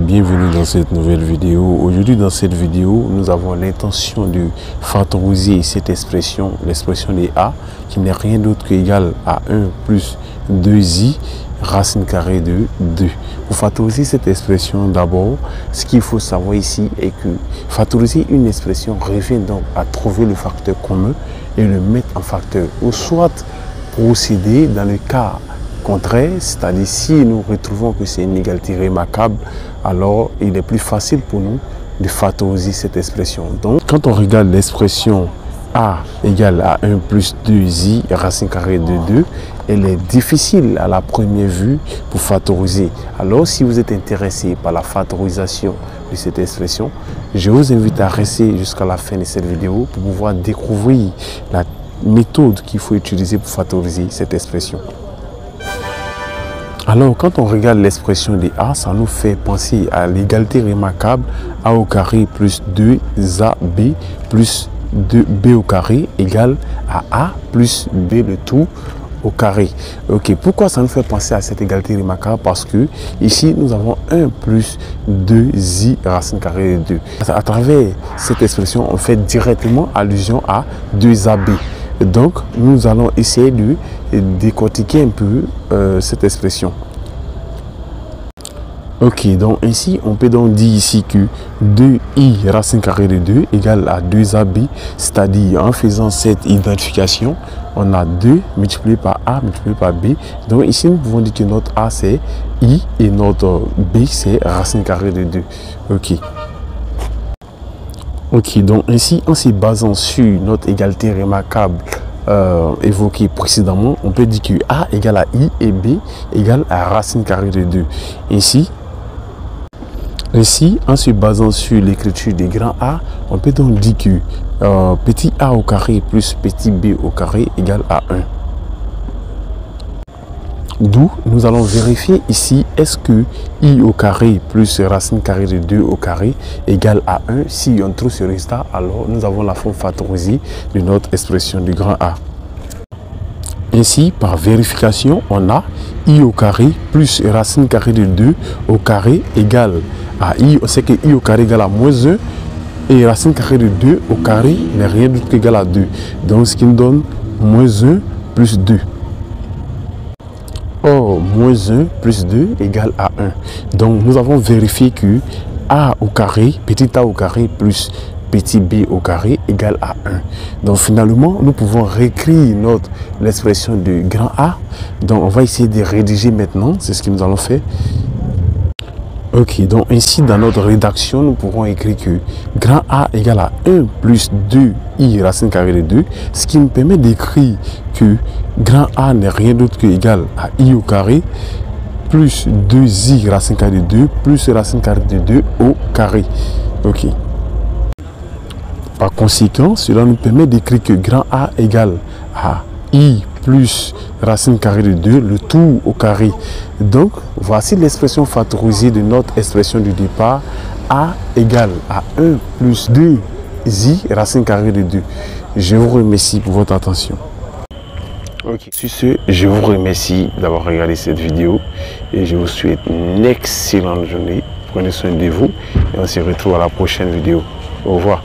bienvenue dans cette nouvelle vidéo. Aujourd'hui dans cette vidéo, nous avons l'intention de factoriser cette expression, l'expression des a, qui n'est rien d'autre qu'égal à 1 plus 2i racine carrée de 2. Pour factoriser cette expression, d'abord, ce qu'il faut savoir ici est que factoriser une expression revient donc à trouver le facteur commun et le mettre en facteur, ou soit procéder dans le cas contraire, c'est-à-dire si nous retrouvons que c'est une égalité remarquable, alors il est plus facile pour nous de factoriser cette expression. Donc quand on regarde l'expression a égale à 1 plus 2i racine carrée de 2, elle est difficile à la première vue pour factoriser. Alors si vous êtes intéressé par la factorisation de cette expression, je vous invite à rester jusqu'à la fin de cette vidéo pour pouvoir découvrir la méthode qu'il faut utiliser pour factoriser cette expression. Alors, quand on regarde l'expression de a, ça nous fait penser à l'égalité remarquable a au carré plus 2ab plus 2b au carré égale à a plus b le tout au carré. Ok, pourquoi ça nous fait penser à cette égalité remarquable? Parce que ici, nous avons 1 plus 2i racine carrée de 2. À travers cette expression, on fait directement allusion à 2ab. Donc, nous allons essayer de décortiquer un peu cette expression. Ok, donc ainsi, on peut donc dire ici que 2i racine carrée de 2 égale à 2ab, c'est-à-dire en faisant cette identification, on a 2 multiplié par a multiplié par b. Donc ici, nous pouvons dire que notre a c'est i et notre b c'est racine carrée de 2. Ok. Ok, donc ainsi, en se basant sur notre égalité remarquable évoquée précédemment, on peut dire que a égale à i et b égale à racine carrée de 2. Ainsi, en se basant sur l'écriture des grands A, on peut donc dire que petit a au carré plus petit b au carré égale à 1. D'où nous allons vérifier ici, est-ce que i au carré plus racine carrée de 2 au carré égale à 1. Si on trouve ce résultat, alors nous avons la forme factorisée de notre expression du grand A. Ainsi, par vérification, on a i au carré plus racine carrée de 2 au carré égale à i. On sait que i au carré égale à moins 1 et racine carrée de 2 au carré n'est rien d'autre qu'égal à 2. Donc, ce qui nous donne moins 1 plus 2. Or, moins 1 plus 2 égale à 1. Donc, nous avons vérifié que a au carré, petit a au carré plus petit b au carré égale à 1. Donc, finalement, nous pouvons réécrire l'expression de grand A. Donc, on va essayer de rédiger maintenant. C'est ce que nous allons faire. Ok, donc ainsi, dans notre rédaction, nous pourrons écrire que grand A égale à 1 plus 2i racine carrée de 2, ce qui nous permet d'écrire que grand A n'est rien d'autre que égal à i au carré plus 2i racine carrée de 2 plus racine carrée de 2 au carré. Ok. Par conséquent, cela nous permet d'écrire que grand A égale à i plus racine carrée de 2, le tout au carré. Donc, voici l'expression factorisée de notre expression du départ. A égale à 1 plus 2i racine carrée de 2. Je vous remercie pour votre attention. Ok. Sur ce, je vous remercie d'avoir regardé cette vidéo et je vous souhaite une excellente journée. Prenez soin de vous et on se retrouve à la prochaine vidéo. Au revoir.